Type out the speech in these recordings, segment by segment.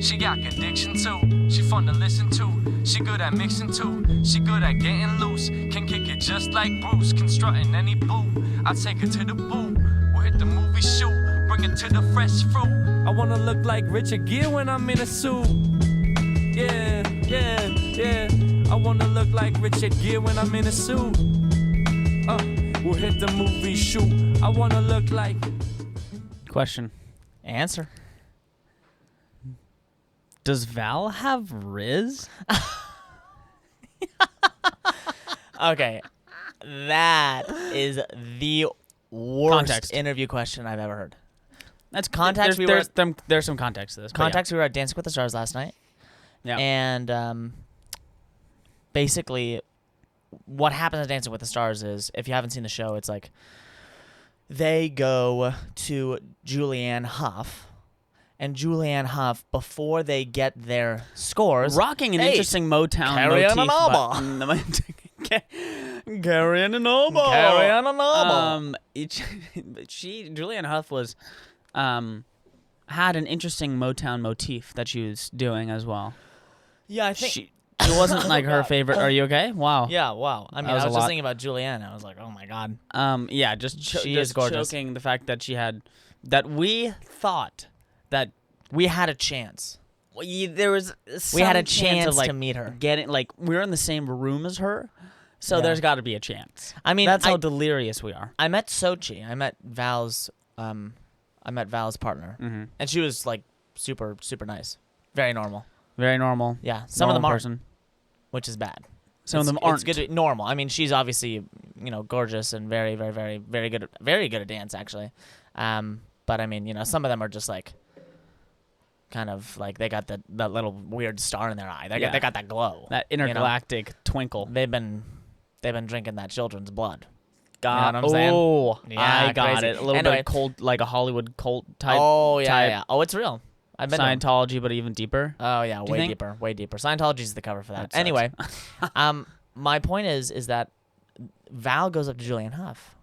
She got conviction too. She fun to listen to. She good at mixing too. She good at getting loose. Can kick it just like Bruce. Constructing any boo. I take her to the boo. We'll hit the movie shoot. Bring it to the fresh fruit. I wanna look like Richard Gere when I'm in a suit. Yeah, yeah, yeah. I wanna look like Richard Gere when I'm in a suit. We'll hit the movie shoot. I wanna look like. Question. Answer. Does Val have Riz? Okay. That is the worst Context. interview question I've ever heard. That's Context, There's some context to this. Context, we were at Dancing with the Stars last night. Yeah. And basically, what happens at Dancing with the Stars is, if you haven't seen the show, it's like they go to Julianne Hough. And Julianne Hough, before they get their scores, Rocking an interesting Motown Carrie motif. Carrie Carrie Noble. Julianne Hough was, had an interesting Motown motif that she was doing as well. Yeah, I think It wasn't like her favorite. Are you okay? Wow. Yeah, wow. I mean, I was just thinking about Julianne. I was like, oh my god. Yeah, just She is gorgeous. choking the fact that she had that we thought that We had a chance. there was We had a some chance of, like, to meet her. Getting like we're in the same room as her, so there's got to be a chance. I mean, that's how delirious we are. I met Sochi. I met Val's partner, and she was like super nice, very normal. Very normal. Yeah, some of them person. aren't, which is bad. Some of them aren't. It's good. Normal. I mean, she's obviously gorgeous and very good at dance actually. But I mean, some of them are just like kind of like they got that little weird star in their eye. They got that glow. That intergalactic twinkle. They've been drinking that children's blood. Got You know what I'm saying? Oh, Yeah, I got crazy. it. A little Anyway. bit cold, like a Hollywood cult type. Oh yeah, type yeah. Oh, it's real. I've been. Scientology, but even deeper. Oh yeah, you way think? deeper, way deeper. Scientology's the cover for that. That sucks. Anyway, my point is that Val goes up to Julianne Hough,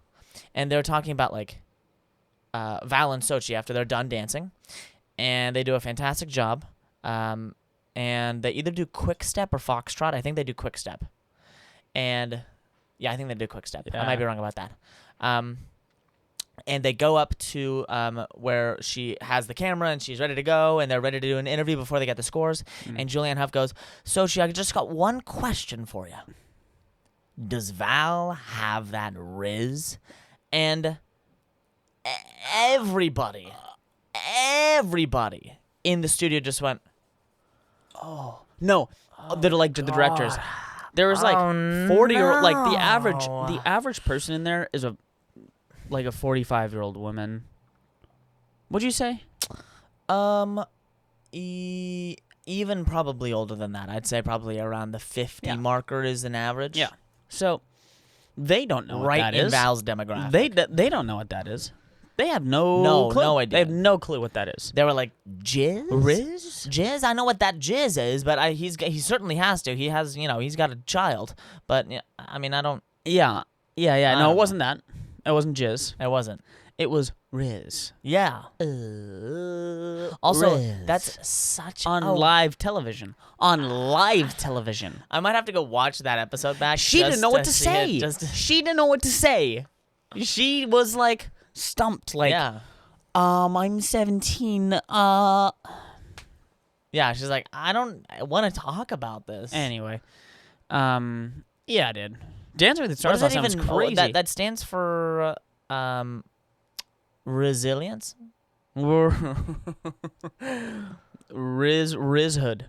and they're talking about like Val and Sochi after they're done dancing, and they do a fantastic job. And they either do quick step or foxtrot. I think they do quick step, and yeah, I think they do quick step. I might be wrong about that. And they go up to where she has the camera and she's ready to go, and they're ready to do an interview before they get the scores. And Julianne Hough goes, Sochi, I just got one question for you. Does Val have that Riz? And everybody in the studio just went, Oh no, they're like the directors. There was like 40 or like the average person in there is a 45-year-old woman. What'd you say? Even probably older than that. I'd say probably around the 50 marker is an average. Yeah. So they don't know what that is. Right in Val's demographic. They don't know what that is. They have no clue. No idea. They have no clue what that is. They were like, jizz? Riz? Jizz? I know what that jizz is, but he certainly has to. He has, he's got a child. But, I mean, I don't... Yeah. No, it wasn't that. It wasn't jizz. It wasn't. It was Riz. Yeah. Also, Riz. that's such... On live television. On live television. I might have to go watch that episode back. She didn't know what to see say. it, She didn't know what to say. She was like stumped. Like, yeah. I'm 17. Yeah, she's like, I don't want to talk about this. Anyway, yeah, dude. Dancing with the What Stars does that sounds even... crazy. That stands for resilience? Rizhood.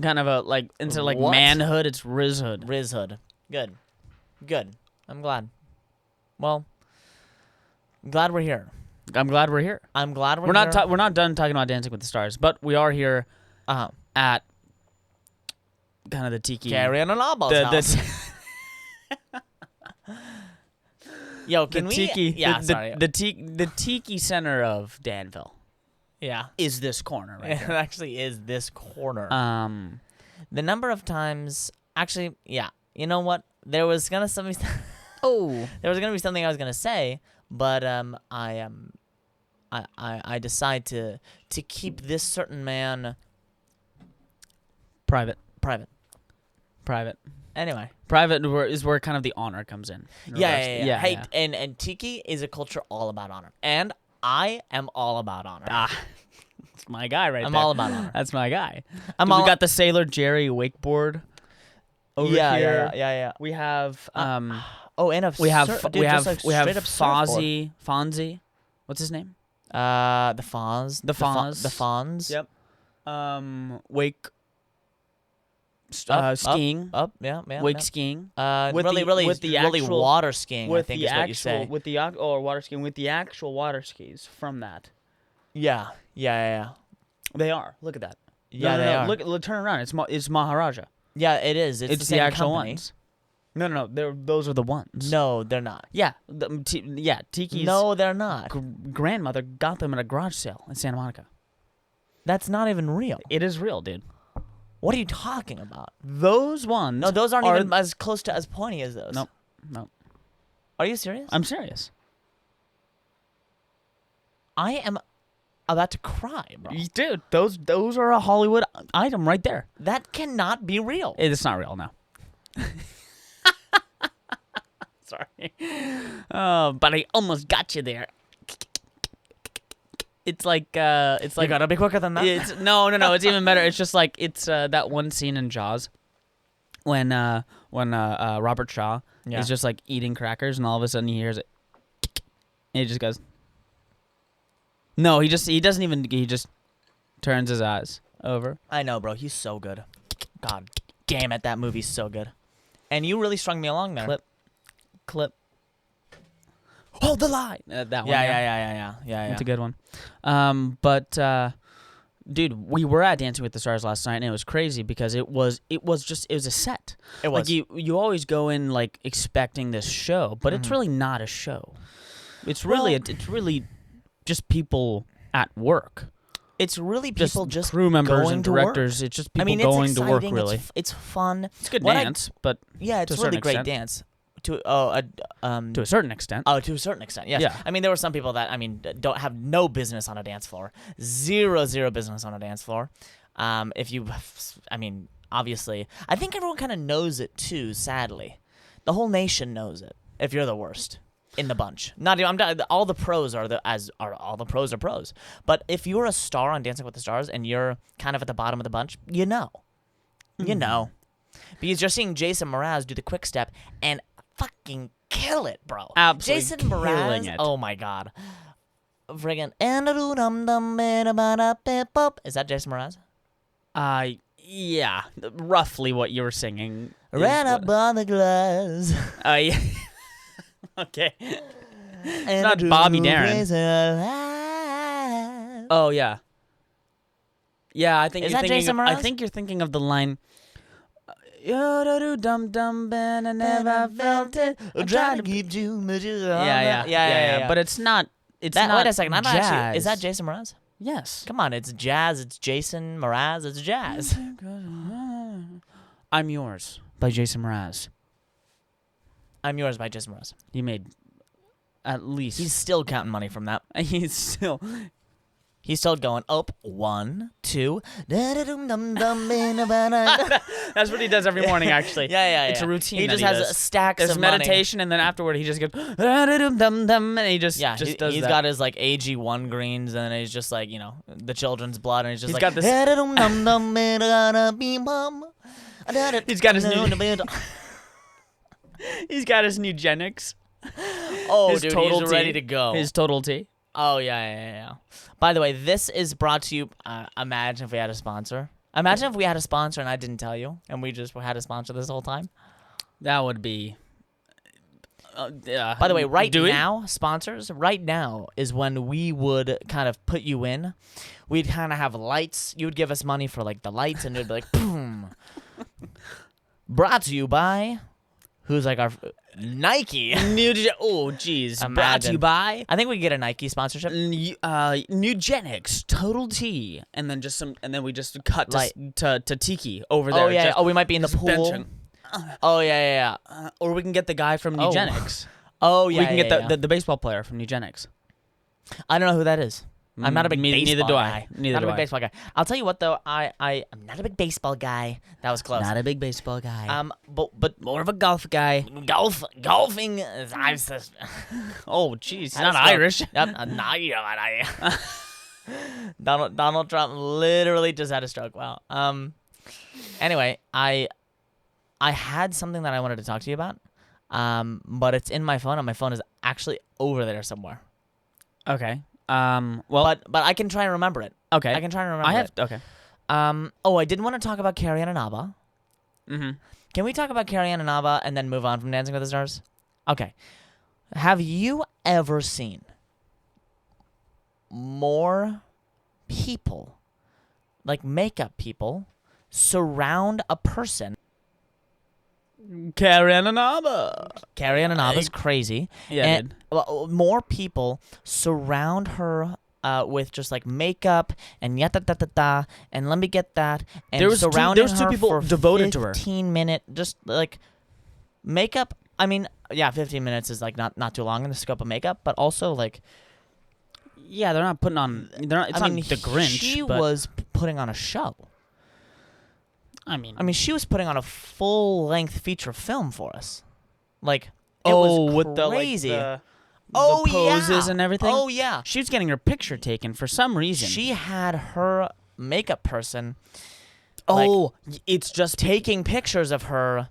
Kind of a like instead of like What? manhood, it's Rizhood. Rizhood. Good. I'm glad. Well, I'm glad we're here. I'm glad we're here. I'm glad We're not we're not done talking about Dancing with the Stars, but we are here at kind of the tiki. Carrie and Anabal's house. Yo, can we? Tiki, Yeah, the, sorry. The tiki center of Danville Yeah. is this corner right It here. actually is this corner. The The number of times, actually, yeah. You know what? There was gonna be something I was gonna say, but I decide to keep this certain man Private. Private. Private. Anyway. Private is where kind of the honor comes in. Yeah. Hey, and Tiki is a culture all about honor. And I am all about honor. That's my guy right there. I'm all about honor. That's my guy. We got the Sailor Jerry wakeboard over here. Yeah. We have and we have Fonzie. Fonzie. What's his name? The Fonz. The Fonz. The Fonz. Yep. Skiing. Wake skiing. Really water skiing, I think is what you say. With the water skiing, with the actual water skis from that. Yeah. They are. Look at that. Yeah, No, they are. Look, turn around. It's Maharaja. Yeah, it is. It's the same actual company. ones. No. Those are the ones. No, they're not. Yeah. Tiki's No, they're not. grandmother got them at a garage sale in Santa Monica. That's not even real. It is real, dude. What are you talking about? Those ones. No, those aren't even as close to as pointy as those. No. Are you serious? I'm serious. I am about to cry, bro. Dude, those are a Hollywood item right there. That cannot be real. It's not real, no. Sorry. Oh, but I almost got you there. It's like You gotta be quicker than that. It's no. It's even better. It's just like it's that one scene in Jaws when Robert Shaw is just like eating crackers and all of a sudden he hears it and he just goes. No, he doesn't even. He just turns his eyes over. I know, bro. He's so good. God damn it, that movie's so good. And you really strung me along there. Clip. Hold the line. That one. Yeah. That's a good one. Dude, we were at Dancing with the Stars last night, and it was crazy because it was a set. It was. Like you always go in like expecting this show, but it's really not a show. It's really just people at work. It's really people just crew members going and to directors. Work. It's just people it's going to work. exciting, Really, it's fun. It's good dance, but yeah, it's to a really certain great extent. dance. To a certain extent. Oh, to a certain extent, yes. Yeah. I mean, there were some people that don't have no business on a dance floor, zero business on a dance floor. Obviously, I think everyone kind of knows it too. Sadly, the whole nation knows it. If you're the worst in the bunch, all the pros all the pros are pros. But if you're a star on Dancing with the Stars and you're kind of at the bottom of the bunch, you know, because you're seeing Jason Mraz do the quick step and fucking kill it, bro. Absolutely Jason killing Mraz. it. Oh my god. Friggin' is that Jason Mraz? Yeah, roughly what you were singing. Ran up on the glass. Yeah. Okay. It's not Bobby Darin. Oh yeah. Yeah, I think Is you're that thinking Jason of, I Mraz? think you're thinking of the line. Dum dum ben, I never felt it. Trying to keep you. Yeah. But it's not. It's not. Wait a second. I'm not jazz. actually. Is that Jason Mraz? Yes. Come on, it's jazz. It's Jason Mraz. It's jazz. I'm Yours by Jason Mraz. I'm Yours by Jason Mraz. He made at least. He's still counting money from that. He's still going up 1, 2. That's what he does every morning. Actually, Yeah. It's a routine. He that just he has does. stacks There's of money. meditation, and then afterward he just goes and he just does he's that. got his like AG1 greens, and then he's just like the children's blood, and he's just He's like got this. He's got his new. He's got his Nugenics. Oh, his dude, total he's tea. ready to go. His Total Tea. Oh yeah. By the way, this is brought to you. Imagine if we had a sponsor. Imagine if we had a sponsor and I didn't tell you, and we just had a sponsor this whole time. That would be. By the way, now, sponsors, right now is when we would kind of put you in. We'd kind of have lights. You would give us money for like the lights, and it'd be like, boom. Brought to you by, who's like our Nike. Oh, jeez. Brought to you by. I think we could get a Nike sponsorship. Nugenics, Total Tea, and then we just cut to Tiki over there. Oh yeah. just We might be in the pool. benching. Oh yeah. Or we can get the guy from Nugenics. Oh yeah. We can get the baseball player from Nugenics. I don't know who that is. I'm not a big baseball Neither do I. guy. Neither not do a big I. baseball guy. I'll tell you what though, I'm not a big baseball guy. That was close. Not a big baseball guy. But More of a golf guy. golfing is Oh, jeez, he's not Irish. Donald Trump literally just had a stroke. Wow. Anyway, I had something that I wanted to talk to you about. But it's in my phone, and my phone is actually over there somewhere. Okay. Well, but I can try and remember it. okay. I can try and remember it. Okay. I did want to talk about Carrie Ann Inaba. Mm-hmm. Can we talk about Carrie Ann Inaba and then move on from Dancing with the Stars? Okay. Have you ever seen more people, like makeup people, surround a person? Carrie Ann Inaba. Carrie Ann Inaba's crazy. Yeah, and more people surround her with just like makeup and yada and let me get that and There was surrounding two people for devoted to her. 15-minute just like makeup. I mean, yeah, 15 minutes is like not too long in the scope of makeup, but also like Yeah, they're not putting on. They're not. It's not the Grinch. She but, was putting on a show. I mean, she was putting on a full-length feature film for us. Like, it was with the crazy. the poses yeah. and everything. Oh, yeah. She was getting her picture taken for some reason. She had her makeup person it's just taking pictures of her,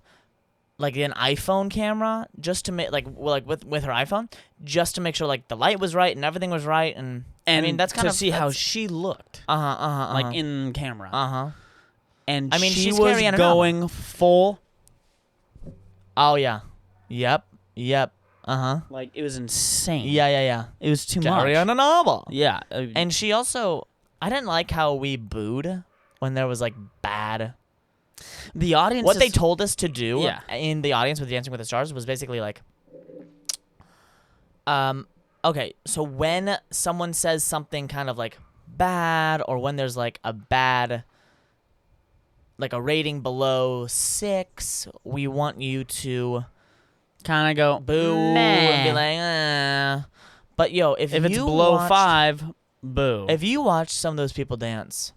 like an iPhone camera, just to make with her iPhone, just to make sure like the light was right and everything was right, and I mean that's kind to of see how she looked, like in camera, and I mean, she she's was Carrie Ann Inaba. going full. Oh yeah, yep, Like it was insane. yeah. It was too Carrie much. Ann Inaba. Yeah, And she also, I didn't like how we booed when there was like bad. the audience. What they told us to do Yeah. in the audience with Dancing with the Stars was basically like, okay, so when someone says something kind of like bad, or when there's like a bad, like a rating below 6, we want you to kind of go boo and be like, But yo, if it's you below watched- 5, boo. If you watch some of those people dance,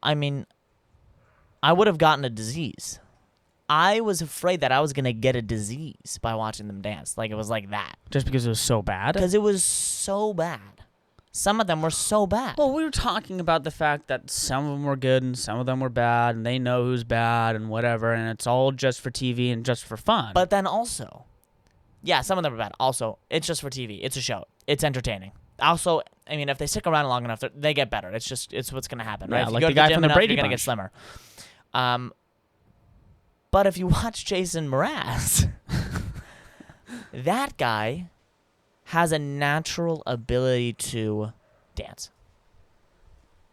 I mean, I would have gotten a disease. I was afraid that I was going to get a disease by watching them dance. Like, it was like that. Just because it was so bad. Because it was so bad. Some of them were so bad. Well, we were talking about the fact that some of them were good and some of them were bad, and they know who's bad and whatever, and it's all just for TV and just for fun. But then also, yeah, some of them are bad. Also, it's just for TV. It's a show. It's entertaining. Also, I mean, if they stick around long enough, they get better. It's what's going to happen, right? Yeah, If you like go the to guy gym from the enough, Brady you're going to get Bunch. slimmer. But if you watch Jason Mraz, that guy has a natural ability to dance.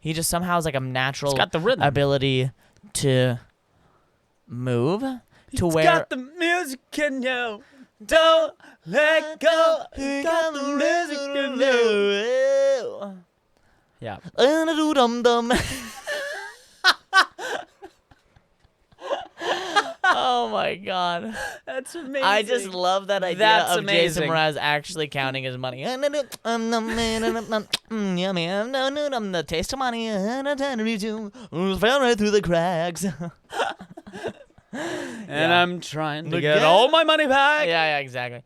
He just somehow has like a natural He's got the rhythm. ability to move to where got the music in you. Don't let go. He got the music in you. Yeah. Oh my god. That's amazing. I just love that idea That's of amazing. Jason Mraz actually counting his money. I'm the taste of money. Fell right through the cracks. And I'm trying to get all my money back. Yeah, exactly.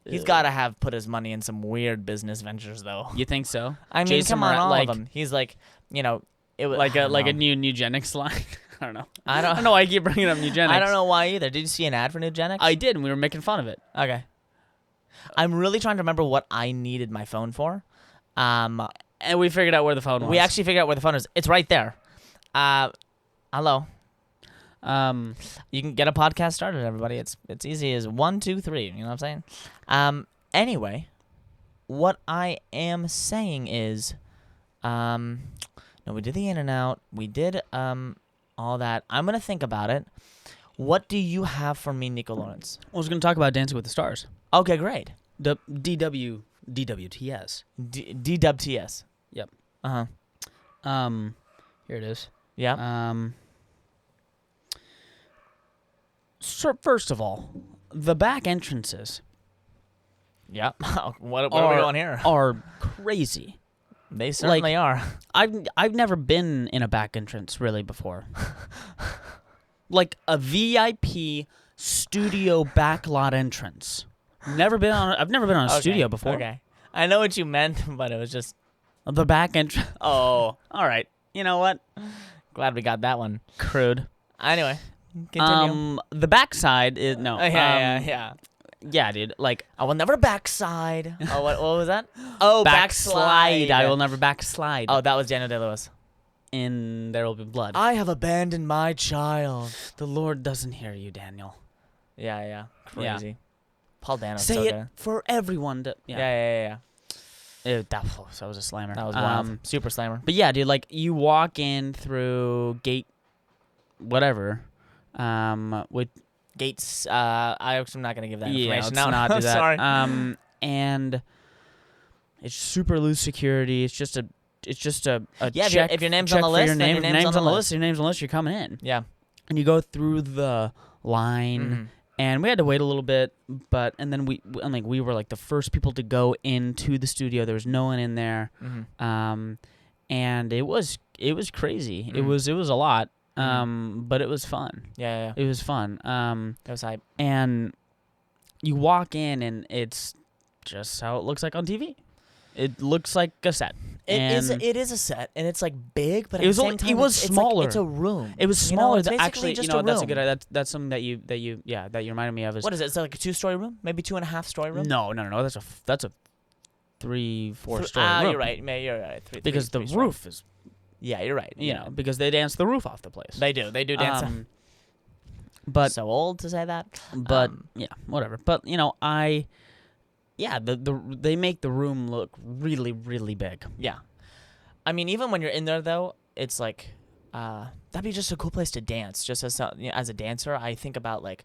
He's got to have put his money in some weird business ventures, though. You think so? I mean, Jason come on, Mraz, all like, of them. He's like, you know, it was like I a don't like a know. new eugenics line. I don't know. I don't know why I keep bringing up eugenics. I don't know why either. Did you see an ad for Nugenics? I did, and we were making fun of it. Okay. I'm really trying to remember what I needed my phone for. And we figured out where the phone was. We actually figured out where the phone is. It's right there. Hello. You can get a podcast started, everybody. It's easy as 1, 2, 3. You know what I'm saying? Anyway, what I am saying is, no, we did the in and out. We did all that. I'm gonna think about it. What do you have for me, Nico Lawrence? I was going to talk about Dancing with the Stars. Okay, great. The DWTS. DWTS. Yep. Here it is. Yeah. So first of all, the back entrances. Yep. What are we going here? Are crazy. They certainly are. I've never been in a back entrance really before. Like a VIP studio backlot entrance. I've never been on a studio before. Okay. I know what you meant, but it was just The back entrance. Oh, all right. You know what? glad we got that one. Crude. Anyway, continue. The backside is no. Yeah. Yeah, dude. Like I will never backside. Oh, what was that? Oh, backslide. I will never backslide. Oh, that was Daniel Day-Lewis. In There Will Be Blood. I have abandoned my child. The Lord doesn't hear you, Daniel. Yeah. Crazy. Yeah. Paul Dano's Say so it good. for everyone to. Yeah. That was a slammer. That was wild. Super slammer. But yeah, dude, like you walk in through whatever, with Gates. I'm not gonna give that information. let's No, not do that. Sorry. And it's super loose security. It's just a Yeah, check. if your name's check on the for list, your then name. your If name's name's on the list. Your name's on the list. You're coming in. Yeah. And you go through the line, and we had to wait a little bit, and then we were like the first people to go into the studio. There was no one in there, and it was crazy. It was a lot, but it was fun. Yeah. It was fun. That was hype. And you walk in, and it's just how it looks like on TV. It looks like a set. It is a set, and it's like big, but at It was the same only- time, it was it's smaller. Like, it's a room. It was You know, smaller it's than basically actually. just You know, a that's a room. good. That's something that you reminded me of. Is What is it? Is that like a 2-story room? Maybe 2.5-story room? No. That's a 3-4 story room. You're right. You're right. Because the three-story. roof is, Yeah, you're right. you know, because they dance the roof off the place. They do dance. But So old to say that. yeah, whatever. But you know, they make the room look really, really big. Yeah. I mean, even when you're in there, though, it's like, that'd be just a cool place to dance. Just as a dancer, I think about, like,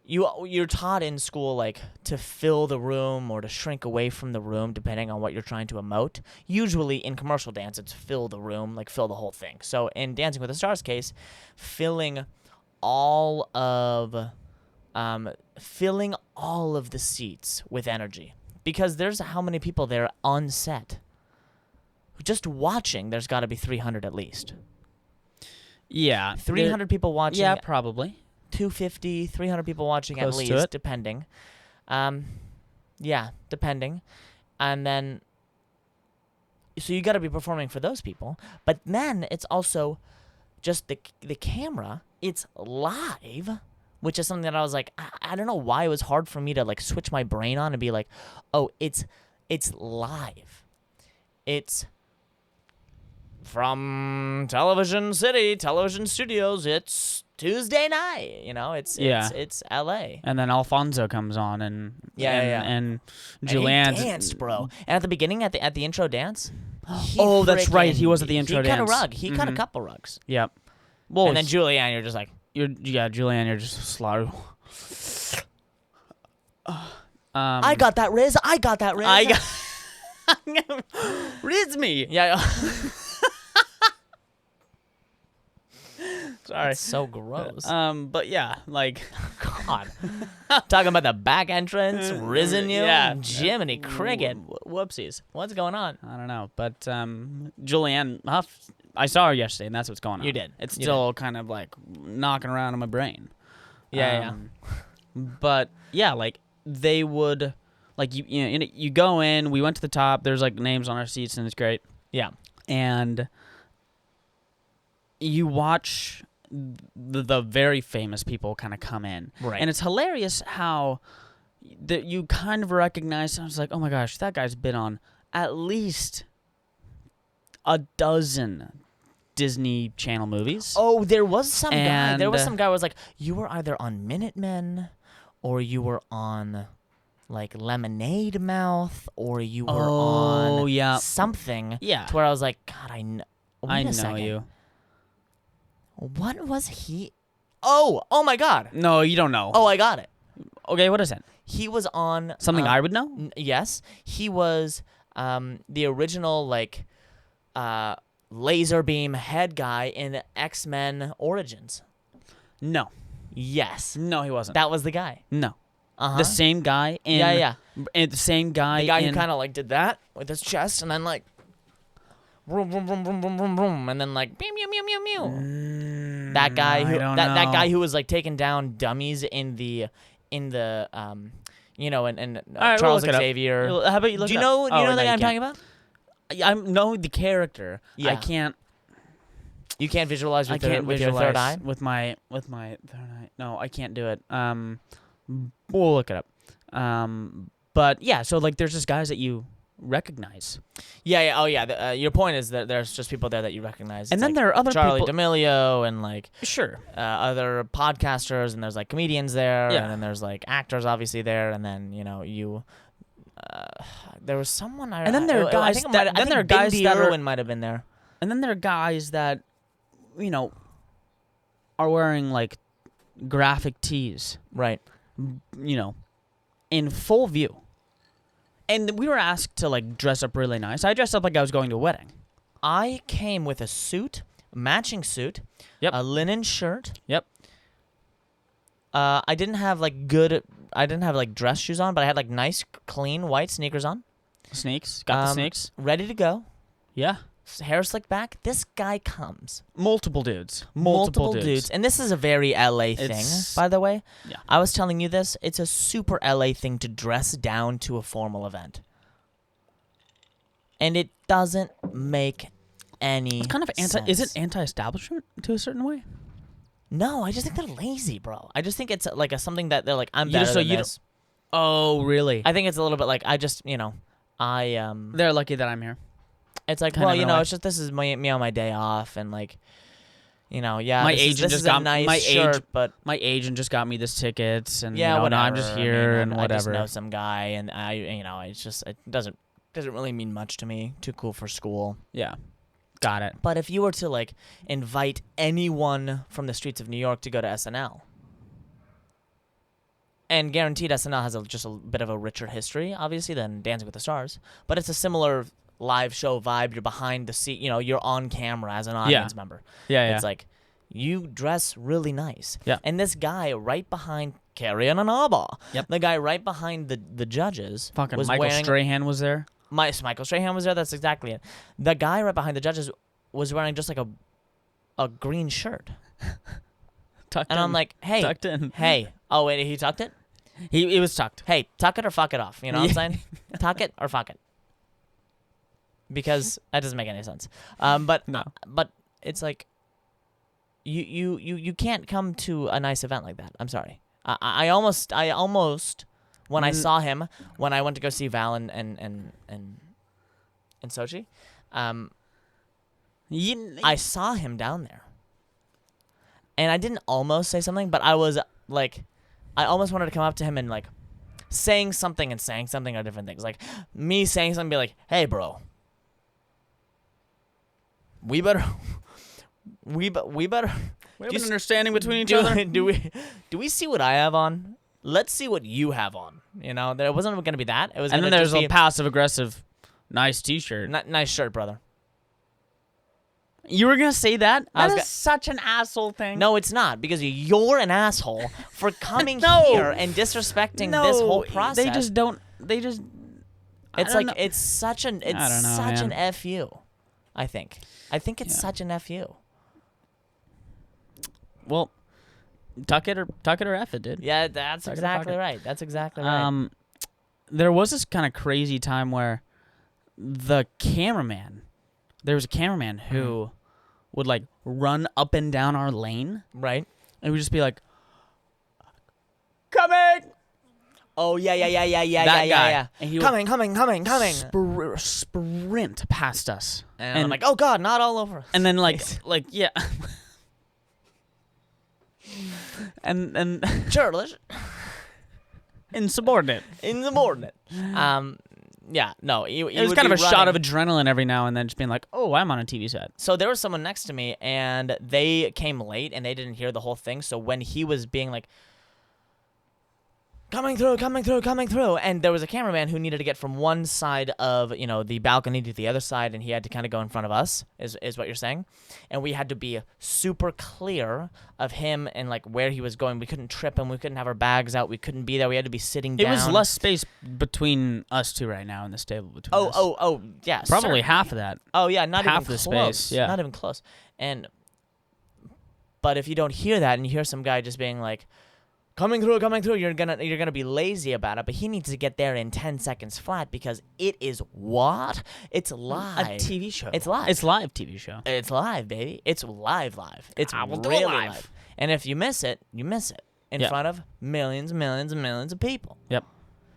you're taught in school, like, to fill the room or to shrink away from the room, depending on what you're trying to emote. Usually, in commercial dance, it's fill the room, like, fill the whole thing. So, in Dancing with the Stars case, filling all of the seats with energy. Because there's how many people there on set? Just watching, there's got to be 300 at least. Yeah, 300 people watching. Yeah, probably 250, 300 people watching Close at to least, it. depending. Yeah, depending. And then, so you got to be performing for those people. But then it's also just the camera. It's live, which is something that I was like, I don't know why it was hard for me to like switch my brain on and be like, oh, it's live. It's from Television City, Television Studios. It's Tuesday night. You know, it's L.A. And then Alfonso comes on, and And Julianne he danced, bro. And at the beginning, at the intro dance. Oh, that's right. He was at the intro He cut a dance. rug. He cut a couple rugs. Yep. Well, And then Julianne, you're just like, Julianne, you're just slaughtered. I got that, Riz. I got that, Riz. Riz me. Yeah. Sorry. It's so gross. But yeah, like God. Talking about the back entrance, risen you. Yeah. Jiminy Cricket. Whoopsies. What's going on? I don't know, but Julianne Huff, I saw her yesterday, and that's what's going on. You did. It's You still kind of like knocking around in my brain. Yeah. But yeah, like they would, like you go in. We went to the top. There's like names on our seats, and it's great. Yeah. And you watch the very famous people kind of come in, Right. and it's hilarious how that you kind of recognize. I was like, oh my gosh, that guy's been on at least a dozen Disney Channel movies. Oh, there was some guy. There was And, some guy who was like, you were either on Minutemen, or you were on like Lemonade Mouth, or you were on yeah. something. Yeah. To where I was like, God, I know. I know you. What was he? Oh my God. No, you don't know. Oh, I got it. Okay, what is it? He was on Something I would know? Yes, he was the original like laser beam head guy in X-Men Origins. No. Yes, No, he wasn't. that was the guy. No. The same guy in and the same guy The guy in who kind of like did that with his chest and then like vroom, vroom, vroom, vroom, vroom, vroom, vroom, and then like meow, meow, meow, meow, meow. That guy who that guy who was like taking down dummies in the you know, and right, Charles we'll look it up. Xavier. How about you look Do you it know up? you know no, the guy you I'm talking can't. about? I know the character. Yeah. I can't. You can't visualize I with, can't with your third eye. with my third eye. No, I can't do it. We'll look it up. But yeah, so like there's just guys that you recognize, Yeah. Oh yeah. Your point is that there's just people there that you recognize. and It's then like there are other Charlie people. D'Amelio and like Sure. other podcasters, and there's like comedians there, Yeah. and then there's like actors obviously there, and then you know you. There was someone. And then there are guys I think that- then there are guys Bindi that are- Irwin might have been there. And then there are guys that, you know, are wearing like graphic tees, Right. you know, in full view. And we were asked to like dress up really nice. I dressed up like I was going to a wedding. I came with a suit, matching suit, Yep. a linen shirt. Yep. I didn't have like dress shoes on, but I had like nice, clean white sneakers on, Snakes. Got the snakes. ready to go. Yeah. Hair slicked back. This guy comes. Multiple dudes. Multiple dudes. And this is a very LA thing, It's- by the way. Yeah. I was telling you this. It's a super LA thing to dress down to a formal event. And it doesn't make any It's kind of sense. Is it anti-establishment to a certain way? No, I just think they're lazy, bro. I just think it's like something that they're like, I'm You better just- than you this. Oh, really? I think it's a little bit like, I just, you know, They're lucky that I'm here. it's like, kind well, of you in a know, way. it's just, this is me on my day off, and like, you know, yeah, My this is- agent this just is a got- nice my shirt, age- but My agent just got me this tickets, and yeah, you know, whatever. now I'm just here and I just whatever. know some guy, and it's just, it doesn't really mean much to me. Too cool for school. Yeah, got it. But if you were to like invite anyone from the streets of New York to go to SNL, and guaranteed SNL has just a bit of a richer history, obviously, than Dancing with the Stars, but it's a similar live show vibe. You're behind the seat, you know, you're on camera as an audience member. Yeah, It's like, you dress really nice. Yeah. And this guy right behind Carrie and Anaba, Yep. the guy right behind the judges, Fucking was Michael wearing, Strahan was there. Michael Strahan was there. That's exactly it. The guy right behind the judges was wearing just like a green shirt, Tucked and in. I'm like, hey, tucked in. hey, oh wait, he tucked it. It was tucked. Hey, tuck it or fuck it off. You know what I'm Yeah. saying? Tuck it or fuck it. Because that doesn't make any sense. But No. but it's like, you can't come to a nice event like that. I'm sorry. I almost when I saw him when I went to go see Val in Sochi, I saw him down there, and I didn't almost say something, but I was like, I almost wanted to come up to him and like saying something are different things. Like me saying something, be like, "Hey, bro, we better." We better. We have Do an you understanding between each do, other. do we see what I have on? Let's see what you have on. You know, there wasn't going to be that. It was. And gonna then there's just a passive aggressive, nice T-shirt. nice shirt, brother. You were gonna say that? I was That is such an asshole thing. No, it's not, because you're an asshole for coming No. here and disrespecting this whole process. They just don't. They just. I It's don't like know. it's such an I don't know, an man. fu. I think it's Yeah. such an fu. Well, tuck it or F it, dude. Yeah, that's Fuck it, exactly fuck it. right. That's exactly right. There was this kind of crazy time where there was a cameraman who would like run up and down our lane, Right. and we'd just be like, "Coming!" Oh yeah. That guy. And he would Coming. sprint past us, And I'm like, oh god, not all over. and then like yeah, and Sure, let's insubordinate. insubordinate. Yeah, no. It was kind of a shot of adrenaline every now and then, just being like, "Oh, I'm on a TV set." So there was someone next to me, and they came late, and they didn't hear the whole thing. So when he was being like, coming through. And there was a cameraman who needed to get from one side of, the balcony to the other side, and he had to kind of go in front of us, is what you're saying. And we had to be super clear of him and, like, where he was going. We couldn't trip him. We couldn't have our bags out. We couldn't be there. We had to be sitting down. It was less space between us two right now in this table between us. Oh, yeah. Probably certainly. half of that. Oh, yeah, not half even the close. space, yeah. Not even close. But if you don't hear that and you hear some guy just being like, coming through, you're gonna be lazy about it. But he needs to get there in 10 seconds flat because it is what? It's live. A TV show. It's live. It's live TV show. It's live, baby. It's live. It's I will do really it live. live. And if you miss it, you miss it in front of millions and millions and millions of people. Yep.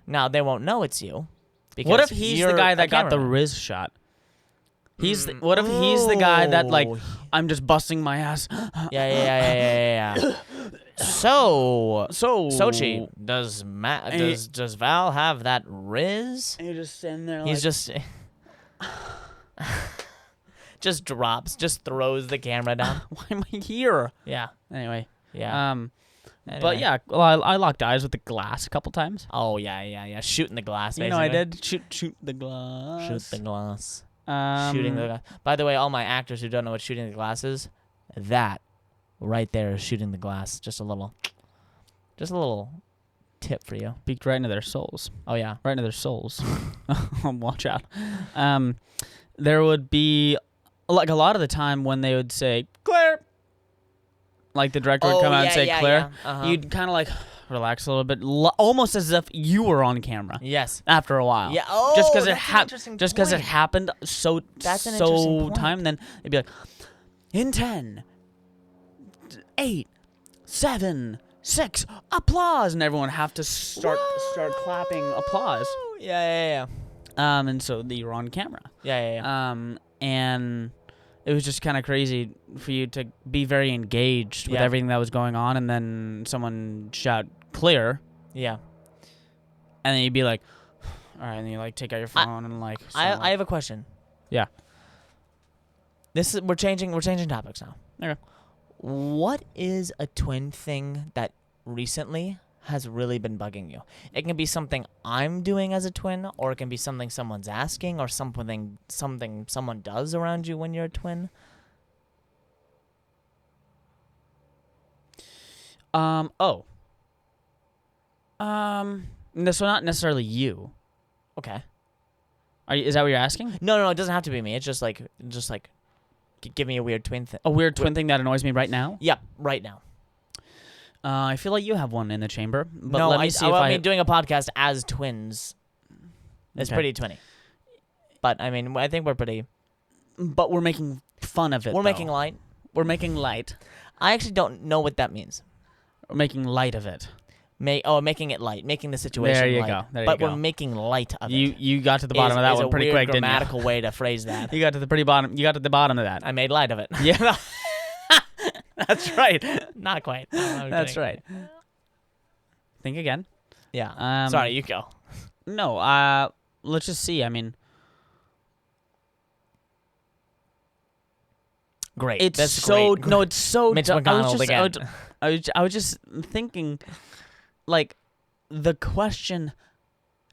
Now they won't know it's you. Because What if he's the you're guy a that got the cameraman? Riz shot? What if he's the guy that, like, Oh. I'm just busting my ass? Yeah. So Sochi, And does Val have that Riz? And you're just sitting there He's just drops, just throws the camera down. why am I here? Yeah. Anyway. Yeah. But Anyway. yeah, well, I locked eyes with the glass a couple times. Oh yeah. Shooting the glass. You know I basically. did shoot the glass. Shoot the glass. Um, Shooting the glass. By the way, all my actors who don't know what shooting the glass is, that right there is shooting the glass. Just a little tip for you. peeked right into their souls. Oh yeah. Right into their souls. Watch out. There would be, like, a lot of the time when they would say Claire, like the director would come out and say Claire, Uh-huh. you'd kind of like relax a little bit, almost as if you were on camera. Yes. After a while. Yeah. Oh, Just because it it happened That's an interesting point. time, then it'd be like, in 10, 8, 7, 6, applause, and everyone have to start clapping applause. Yeah. And so you were on camera. Yeah. And it was just kind of crazy for you to be very engaged with Yeah. everything that was going on, and then someone shout clear, Yeah. and then you'd be like, all right, and you like take out your phone and like. I have a question. Yeah. We're changing topics now. Okay. What is a twin thing that recently has really been bugging you? It can be something I'm doing as a twin, or it can be something someone's asking, or something someone does around you when you're a twin. So not necessarily you. Okay. Is that what you're asking? No, it doesn't have to be me. It's just like give me a weird twin thing. A weird twin thing that annoys me right now? Yep, right now. I feel like you have one in the chamber. But No, let me see if I mean, doing a podcast as twins is Okay. pretty twinny. But I mean, I think we're pretty. But we're making fun of it. We're though. making light. We're making light. I actually don't know what that means. We're making light of it. Making it light, making the situation There you light. go. There But you go. we're making light of it. You got to the bottom of that is one a pretty weird quick, didn't grammatical way to phrase that. you? You got to the pretty bottom. You got to the bottom of that. I made light of it. Yeah. That's right. Not quite. No, I'm That's kidding. right. Think again. Yeah. Sorry, you go. No. Let's just see. I mean, Great. it's That's so great. no. It's so. Mitch dumb. McConnell again. I was just thinking, like, the question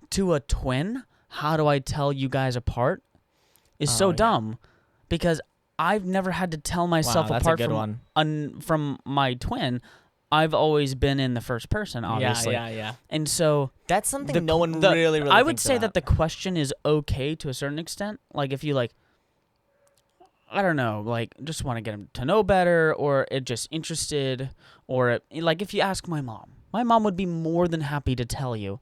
to a twin, how do I tell you guys apart, is so Oh, yeah. dumb, because I've never had to tell myself Wow, that's apart a good from one. from my twin. I've always been in the first person, obviously. Yeah. And so That's something no one really I would thinks say about. that the question is okay to a certain extent. Like, if you, like, I don't know, like, just want to get him to know better, or it just interested, or like, if you ask my mom would be more than happy to tell you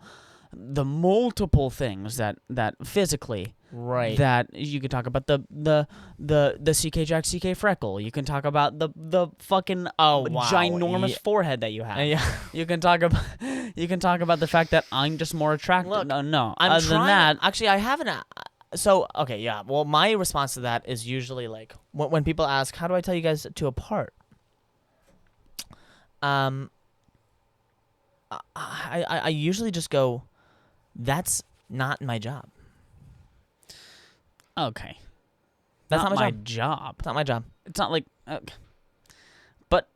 the multiple things that physically Right. that you could talk about the CK Jack CK freckle. You can talk about the fucking wow. ginormous Yeah. forehead that you have. Yeah. You can talk about the fact that I'm just more attractive. Look, no. I'm Other trying. than that, Actually, I haven't. So okay, yeah. Well, my response to that is usually like when people ask, "How do I tell you guys two apart?" I usually just go, "That's not my job. okay, That's not my my job. It's not my job." It's not like, okay. but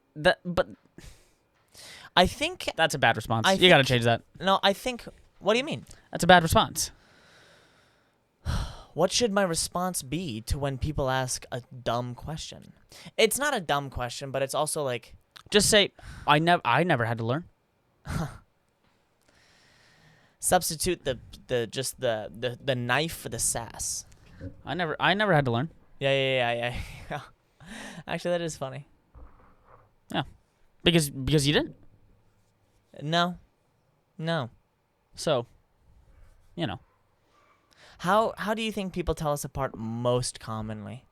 I think That's a bad response. I You got to change that. no. I think. What do you mean? That's a bad response. What should my response be to when people ask a dumb question? It's not a dumb question, but it's also like Just say, I never had to learn. substitute the knife for the sass. I never had to learn. Yeah. Actually, that is funny. Yeah. Because you didn't. No. So, you know. How do you think people tell us apart most commonly?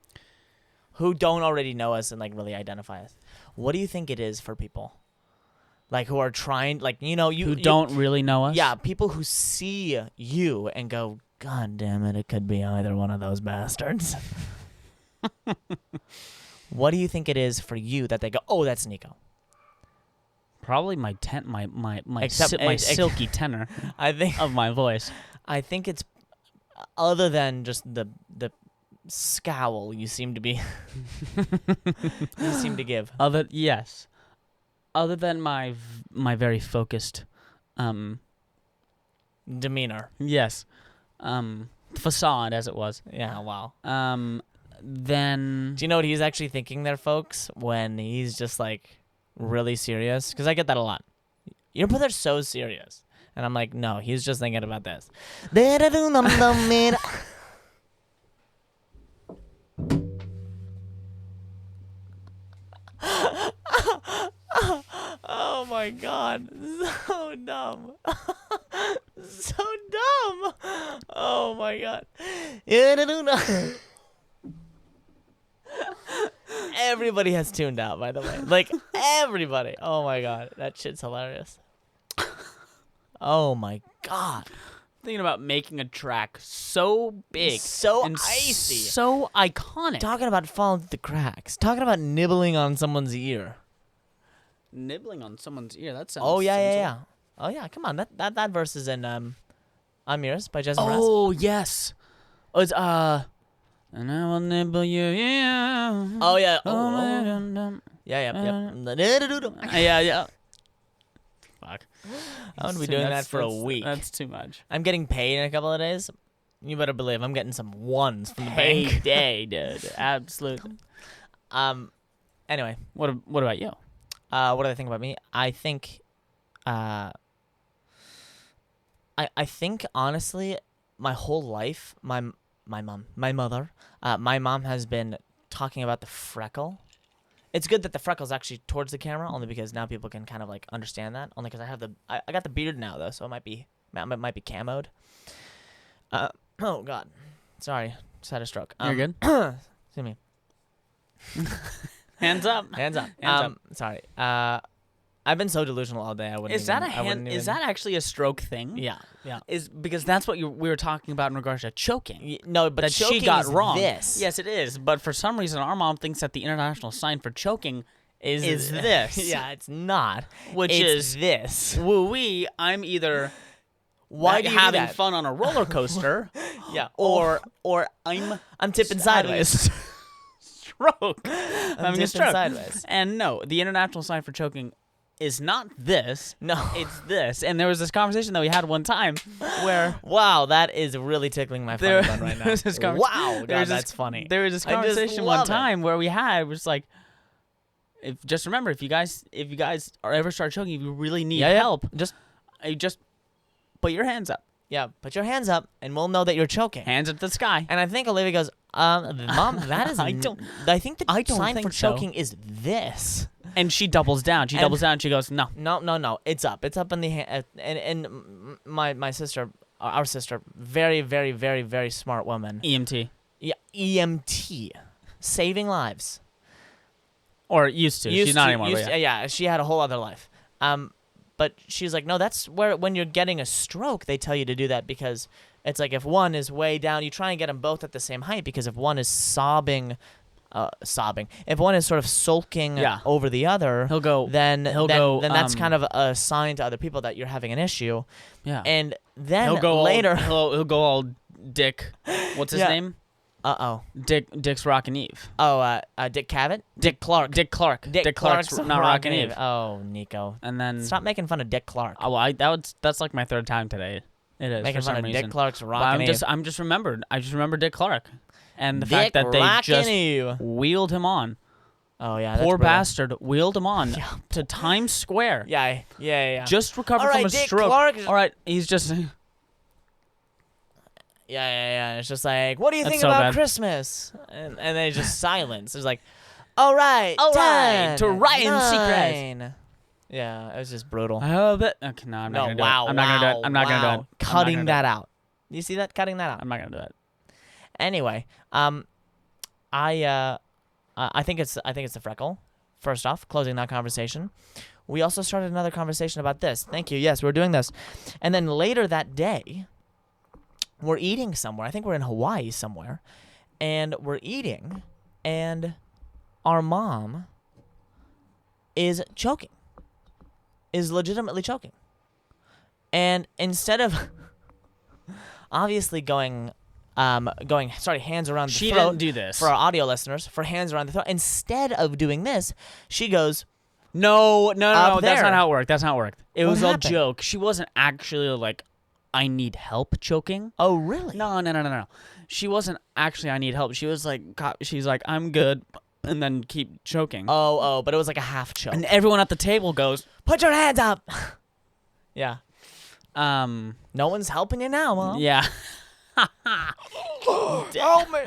Who don't already know us and like really identify us? What do you think it is for people? Like who are trying, like Who don't really know us? Yeah, people who see you and go, God damn it could be either one of those bastards. What do you think it is for you that they go, oh, that's Nico? Probably my silky tenor I think of my voice. I think it's other than just the scowl you seem to be you seem to give. Other than my very focused Demeanor. yes. Facade as it was. Yeah, wow. Then Do you know what he's actually thinking there, folks, when he's just like really serious? Because I get that a lot. Your brother's so serious. And I'm like, no, he's just thinking about this. Oh my God. So dumb. So dumb. Oh my God. Everybody has tuned out, by the way. Like, everybody. Oh my God. That shit's hilarious. Oh my God. thinking about making a track so big, So and icy. so iconic. Talking about falling through the cracks. Talking about nibbling on someone's ear. Nibbling on someone's ear. That sounds. Oh yeah, sensual. yeah. Oh yeah, come on. That verse is in I'm Yours by Jason Mraz. Oh yes. Oh, it's and I will nibble you. Yeah. Oh yeah. Oh, Yeah. yeah. Fuck. I'm gonna be doing that for a week. That's too much. I'm getting paid in a couple of days. You better believe I'm getting some ones from the bank. Payday, dude. Absolutely. Anyway, What about you? what do I think about me? I think, I think honestly, my whole life, my mom has been talking about the freckle. It's good that the freckle's actually towards the camera, only because now people can kind of like understand that. Only because I got the beard now though, so it might be camoed. Oh God, sorry, just had a stroke. You're good. Excuse me. Hands up. Hands up. Hands up. Sorry. I've been so delusional all day. Is that actually a stroke thing? Yeah. Is because that's what we were talking about in regards to choking. No, but that she choking got is wrong. This. Yes, it is. But for some reason, our mom thinks that the international sign for choking is this. Yeah, it's not. Which it's is this. Woo-wee, I'm either Why do you do having that? fun on a roller coaster, Yeah. or I'm tipping having a sideways. stroke. I'm having a tipping stroke. sideways. And no, the international sign for choking is not this. No. It's this. And there was this conversation that we had one time where Wow, that is really tickling my funny bone right now. there's this Wow, there's God, this- that's funny. There was this I just conversation one love it. time where we was like, just remember, if you guys are ever start choking, if you really need help, just put your hands up. Yeah, put your hands up, and we'll know that you're choking. Hands up to the sky. And I think Olivia goes, Mom, that is. I don't the sign think for so. choking is this. And she doubles down. She doubles down. And she goes, no. No. It's up. It's up in the hand. And my sister, our sister, very, very, very, very smart woman. EMT. Yeah, EMT, saving lives. Or used to. She's not anymore. But Yeah, she had a whole other life. But she's like, no, that's where when you're getting a stroke, they tell you to do that because it's like if one is way down, you try and get them both at the same height because if one is sobbing, if one is sort of sulking over the other, then that's kind of a sign to other people that you're having an issue. Yeah. And then he'll go later, he'll go all dick. What's his name? Uh-oh. Dick's Rockin' Eve. Oh, Dick Cavett? Dick Clark. Dick Clark's Clark's not Rockin' Eve. Oh, Nico. And then Stop making fun of Dick Clark. Oh, well, that's like my third time today. It is Making for fun some of reason. Dick Clark's But Rockin' Eve. I just remember Dick Clark, and the Dick fact that they Rockin' just Eve. wheeled him on. Oh, yeah. That's Poor brutal. bastard wheeled him on to Times Square. Yeah. Just recovered All from right, a Dick stroke. Clark. All right, he's just. Yeah. It's just like, what do you That's think so about bad. Christmas? And then just silence. It's like, all right, All right, 10, to Ryan 9. Yeah, it was just brutal. I hope it. Okay, no, I'm not gonna do it. I'm not gonna do it. I'm not gonna do it. Cutting that out. You see that? Cutting that out. I'm not gonna do it. Anyway, I think it's the freckle. First off, closing that conversation. We also started another conversation about this. Thank you. Yes, we're doing this. And then later that day, we're eating somewhere. I think we're in Hawaii somewhere. And we're eating, and our mom is choking. Is legitimately choking. And instead of obviously going, hands around the She throat. didn't do this. For our audio listeners, for hands around the throat. Instead of doing this, she goes, No. That's there. not how it worked. That's not how it worked. It What was happened? a joke. She wasn't actually like, I need help choking. oh, really? No. She wasn't actually, I need help. She was like, she's like, I'm good, and then keep choking. Oh, but it was like a half choke. And everyone at the table goes, Put your hands up. Yeah. No one's helping you now, Mom. Yeah. Help me.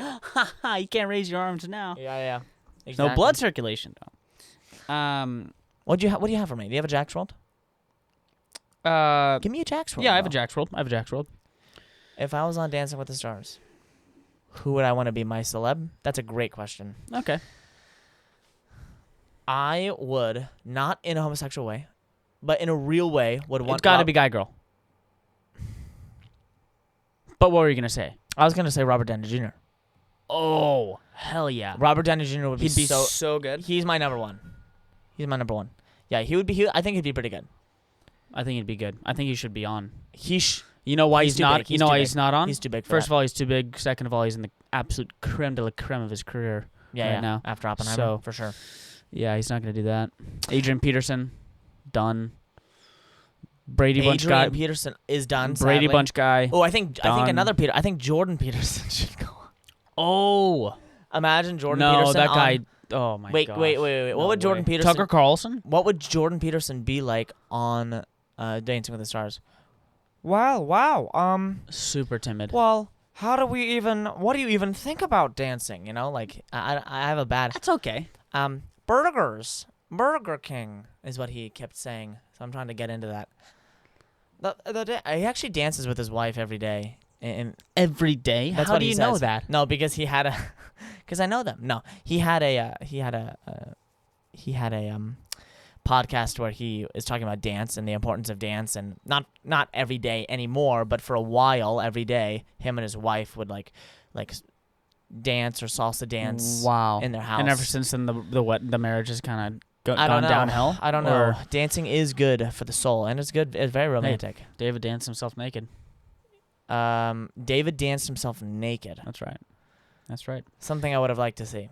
You can't raise your arms now. Yeah. Exactly. No blood circulation, though. What do you have for me? Do you have a Jack's World? Give me a Jack's World. Yeah, I have a bro. Jack's World. If I was on Dancing with the Stars, who would I want to be my celeb? That's a great question. Okay. I would, not in a homosexual way, but in a real way, would want. It's got to be guy girl. But what were you gonna say? I was gonna say Robert Downey Jr. Oh, hell yeah. Robert Downey Jr. would be He'd be so. so good. He's my number one. Yeah, he would be. I think he'd be pretty good. I think he'd be good. I think he should be on. He's You know why He's he's too not? big. You He's know too why big. he's not on? He's too big for First that. of all, he's too big. Second of all, he's in the absolute creme de la creme of his career. yeah, now. after Oppenheimer, So- for sure. Yeah, he's not gonna do that. Adrian Peterson, done. Brady Bunch Adrian guy. Peterson is done. Brady sadly. Bunch guy. Oh, I think Done. another Peter. I think Jordan Peterson should go. Oh Imagine Jordan no, Peterson. that on- guy. Oh my Wait. gosh. What No would Jordan way. Peterson? Tucker Carlson? What would Jordan Peterson be like on Dancing with the Stars? Wow. Super timid. Well, how do we even? What do you even think about dancing? You know, like I have a bad That's okay. burgers. Burger King is what he kept saying. So I'm trying to get into that. He actually dances with his wife every day. And Every day. that's How what do he you know says. that? No, because he had a, because I know them. No, he had a podcast where he is talking about dance and the importance of dance, and not every day anymore, but for a while every day, him and his wife would like dance or salsa dance. Wow. in their house. And ever since then, the marriage has kind of I gone don't know. downhill. I don't Or know. Dancing is good for the soul, and it's good. It's very romantic. David danced himself naked. David danced himself naked. That's right. That's right. Something I would have liked to see.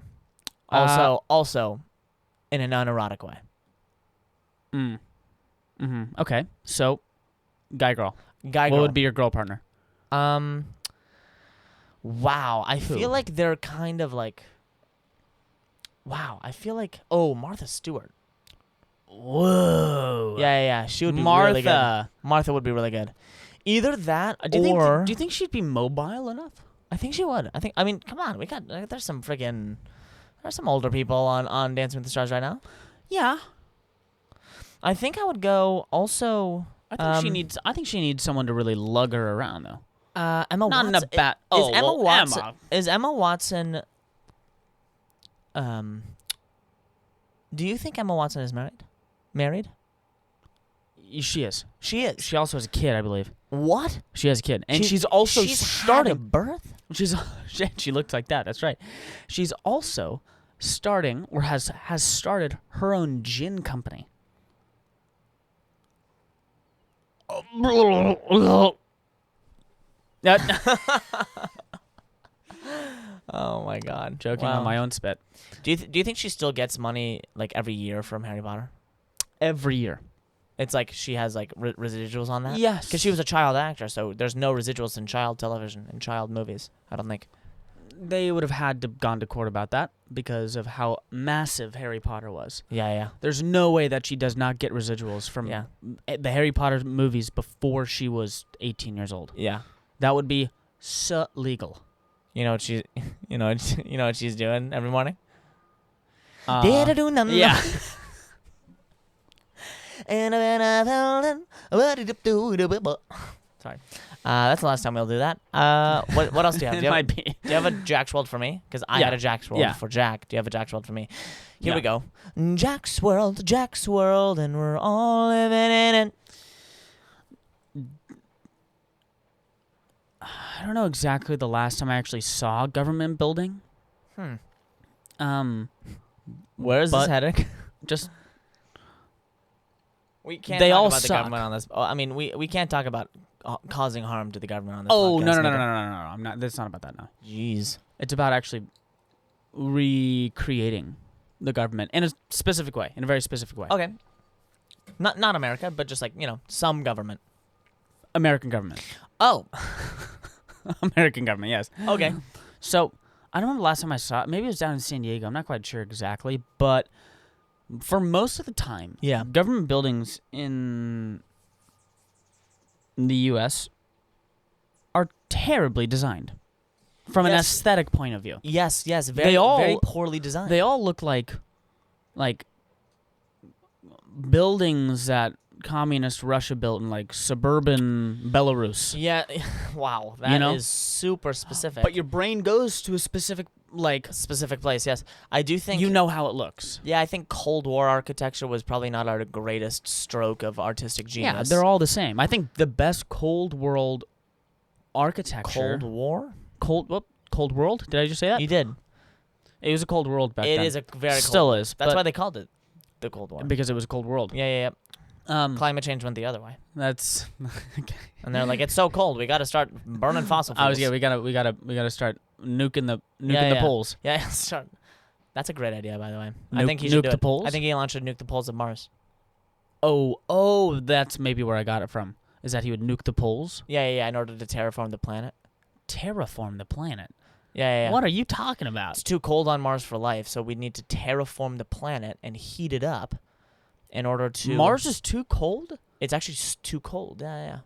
Also, in an unerotic way. Okay. So, guy girl. Guy What girl. would be your girl partner? Wow. I Who? feel like they're kind of like. Wow. I feel like Martha Stewart. Whoa. Yeah. She would be Martha. really good. Martha would be really good. Either that Do you or think? Do you think she'd be mobile enough? I think she would. I mean, come on. There's some older people on Dancing with the Stars right now. Yeah. I think I would go also. I think she needs someone to really lug her around though. Emma Not Watson. in a bat. Is Oh, Emma well, Watson? Emma. Is Emma Watson? Do you think Emma Watson is married? Married? She is. She is. She also has a kid, I believe. What? She has a kid, and She- she's also she's starting. had a birth. She's she looked like that. That's right. She's also starting or has started her own gin company. Oh my God. Joking on my own spit. Do you think she still gets money like every year from Harry Potter? Every year. It's like she has like residuals on that? Yes. Because she was a child actor, so there's no residuals in child television and child movies, I don't think. They would have had to gone to court about that because of how massive Harry Potter was. Yeah. There's no way that she does not get residuals from the Harry Potter movies before she was 18 years old. Yeah. That would be so legal. You know what she's doing every morning? Yeah. Sorry. That's the last time we'll do that. What else do you have? It might be. Do you have a Jack's World for me? Because I had a Jack's World for Jack. Do you have a Jack's World for me? Here we go. Jack's World, and we're all living in it. I don't know exactly the last time I actually saw a government building. Where is this heading? Just we can't they talk all about the suck. government on this. Oh, I mean, we can't talk about causing harm to the government on this. Oh podcast, no! Nico. I'm not. It's not about that now. Jeez. It's about actually recreating the government in a specific way, in a very specific way. Okay. Not America, but just like some government. American government. Oh. American government. Yes. Okay. So I don't remember the last time I saw it. Maybe it was down in San Diego. I'm not quite sure exactly, but for most of the time, government buildings in the U.S. are terribly designed from an aesthetic point of view. Yes. Very poorly designed. They all look like buildings that communist Russia built in like suburban Belarus. Yeah. Wow. That is super specific. But your brain goes to a specific place. Yes, I do think you know how it looks. Yeah, I think Cold War architecture was probably not our greatest stroke of artistic genius. Yeah, they're all the same. I think the best Cold World architecture. Cold War? Cold World? Did I just say that? You did. It was a Cold World back then. It is a very still cold is. That's why they called it the Cold War. Because it was a Cold World. Yeah. Climate change went the other way. That's and they're like, it's so cold, we got to start burning fossil fuels. we gotta start nuking the poles. Yeah, start. That's a great idea, by the way. I think he should nuke do the it. poles. I think Elon should nuke the poles of Mars. Oh, that's maybe where I got it from. Is that he would nuke the poles? Yeah. In order to terraform the planet. Terraform the planet. Yeah. What are you talking about? It's too cold on Mars for life, so we need to terraform the planet and heat it up in order to... Mars is too cold? It's actually too cold. Yeah.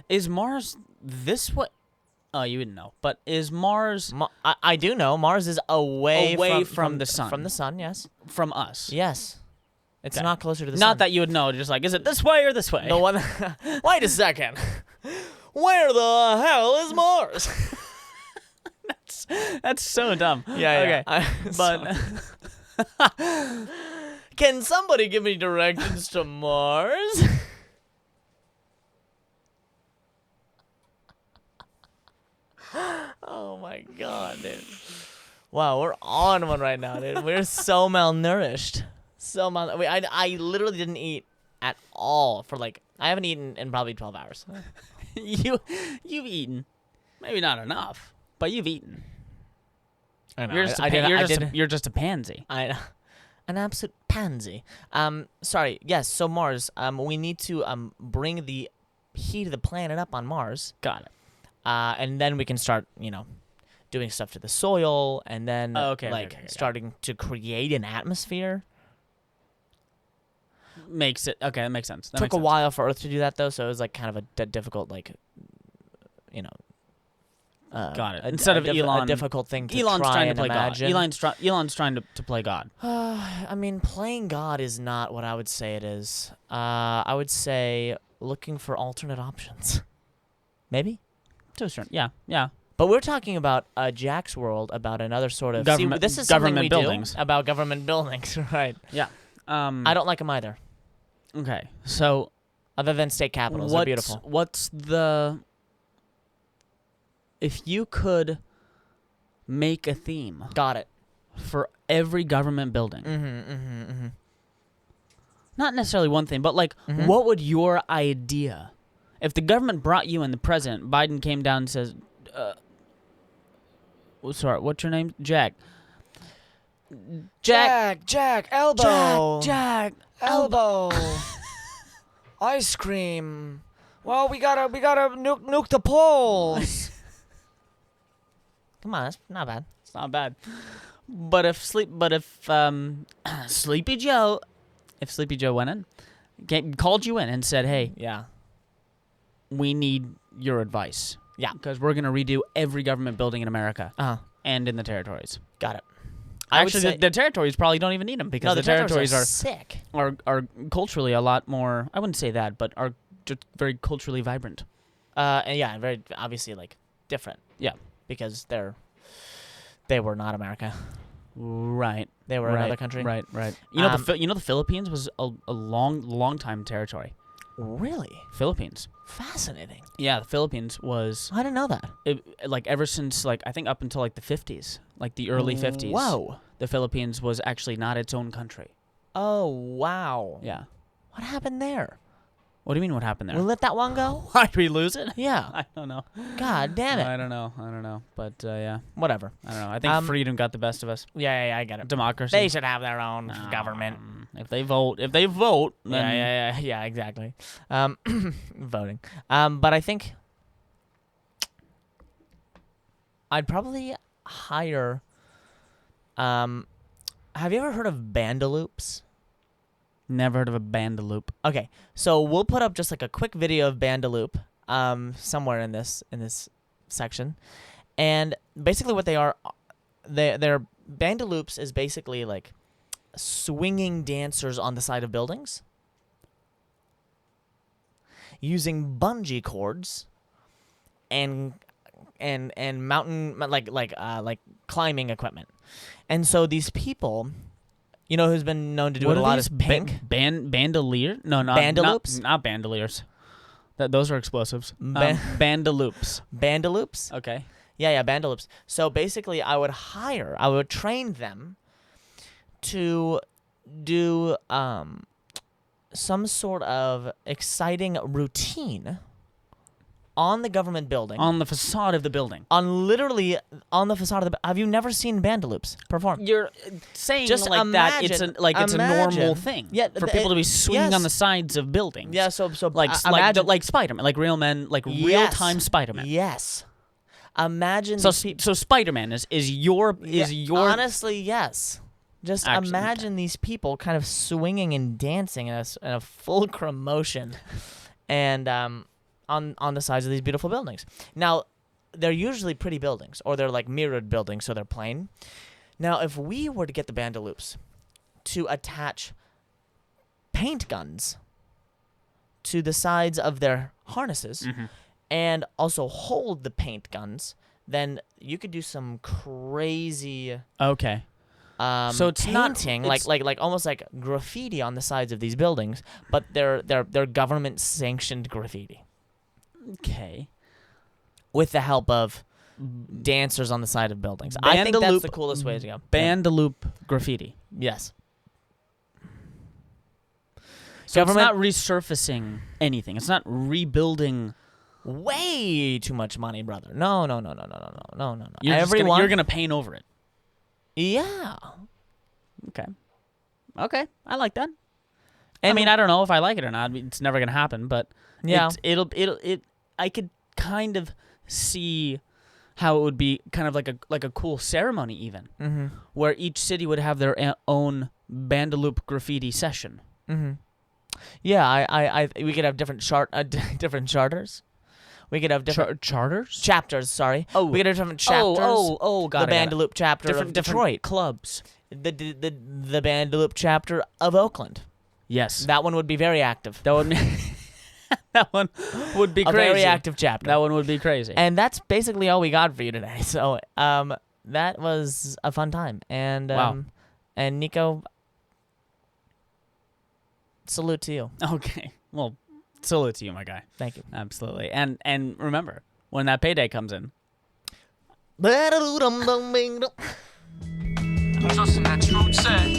Is Mars this way? Oh, you wouldn't know. But is Mars... I do know. Mars is away from the sun. From the sun, yes. From us. Yes. It's not closer to the sun. Not that you would know. Just like, is it this way or this way? No one... Wait a second. Where the hell is Mars? That's so dumb. Yeah. Okay. But... Can somebody give me directions to Mars? Oh my god, dude. Wow, we're on one right now, dude. We're so malnourished. I literally didn't eat at all for I haven't eaten in probably 12 hours. You've eaten. Maybe not enough, but you've eaten. I know. You're just a pansy. I know. An absolute pansy. Sorry. Yes. So Mars. We need to bring the heat of the planet up on Mars. Got it. And then we can start, doing stuff to the soil, and then starting to create an atmosphere. That makes sense. Took a while for Earth to do that though, so it was kind of a difficult, got it. Instead of Elon, a difficult thing to Elon's try trying and to play imagine. God. Elon's trying to play God. I mean, playing God is not what I would say it is. I would say looking for alternate options. Maybe? To a certain, yeah. But we're talking about Jack's World, about another sort of... Government, this is government something we buildings. do about government buildings, right? Yeah. I don't like them either. Okay, so... Other than state capitals, they're beautiful. What's the... If you could make a theme... Got it. For every government building... Not necessarily one thing, but what would your idea... If the government brought you in, the president, Biden came down and says, sorry, what's your name? Jack. Jack, elbow. Jack. elbow. Ice cream. Well, we gotta nuke the poles. Come on, that's not bad. It's not bad. But if Sleepy Joe went in, called you in and said, "Hey, Yeah. we need your advice." Yeah. Because we're gonna redo every government building in America and in the territories. Got it. I would Actually, say- the territories probably don't even need them because No, the territories are sick. are culturally a lot more. I wouldn't say that, but are just very culturally vibrant. And yeah, very obviously like different. Yeah. Because they were not America. Right. They were another country. Right. You know the Philippines was a long time territory. Really? Philippines. Fascinating. Yeah, the Philippines was I didn't know that. like ever since like I think up until like the 50s, like the early 50s. Whoa. The Philippines was actually not its own country. Oh, wow. Yeah. What happened there? What do you mean? What happened there? We let that one go? Why did we lose it? Yeah. I don't know. God damn it. I don't know. But yeah, Whatever. I don't know. I think freedom got the best of us. Yeah, I get it. Democracy. They should have their own government. If they vote, then Yeah, exactly. Voting. But I think I'd probably hire. Have you ever heard of Bandaloops? Never heard of a Bandaloop. Okay, so we'll put up just like a quick video of Bandaloop, somewhere in this section, and basically what they are, they're Bandaloops is basically like swinging dancers on the side of buildings using bungee cords and mountain like climbing equipment. And so these people, you know who's been known to do it a lot is Pink. Bandolier? No, not Bandaloops? Not bandoliers. Those are explosives. Bandaloops. Bandaloops? Okay. Yeah, Bandaloops. So basically I would train them to do some sort of exciting routine on the government building. On the facade of the building. Literally on the facade of the. Have you never seen Bandaloops perform? You're saying Just like that it's a normal thing. Yeah, for people to be swinging on the sides of buildings. Yeah, so like imagine, like Spider-Man, like real men, like real-time Spider-Man. Yes. Imagine. So Spider-Man is your honestly, yes. Just Actually, imagine these people kind of swinging and dancing in a fulcrum motion, and on the sides of these beautiful buildings. Now, they're usually pretty buildings, or they're like mirrored buildings, so they're plain. Now, if we were to get the Bandaloops to attach paint guns to the sides of their harnesses, and also hold the paint guns, then you could do some crazy. Okay. So it's painting, not like almost like graffiti on the sides of these buildings, but they're government sanctioned graffiti. Okay. With the help of dancers on the side of buildings. I think that's the coolest way to go. Bandaloop graffiti. Yes. So it's not resurfacing anything. It's not rebuilding. Way too much money, brother. No. You're gonna paint over it. Yeah. Okay. I like that. I mean, I don't know if I like it or not. It's never gonna happen, but yeah, I could kind of see how it would be kind of like a cool ceremony even, where each city would have their own Bandaloop graffiti session. Yeah, we could have different different charters. We could have different charters, chapters. Sorry. Oh, we could have different chapters. Got the Bandaloop chapter of Detroit, clubs. The Bandaloop chapter of Oakland. Yes, that one would be very active. That would that one would be a crazy. Very active chapter. That one would be crazy. And that's basically all we got for you today. So that was a fun time. And wow. And Nico, salute to you. Okay. Well, salute to you, my guy. Thank you. Absolutely. And remember, when that payday comes in. Trusting that truth said.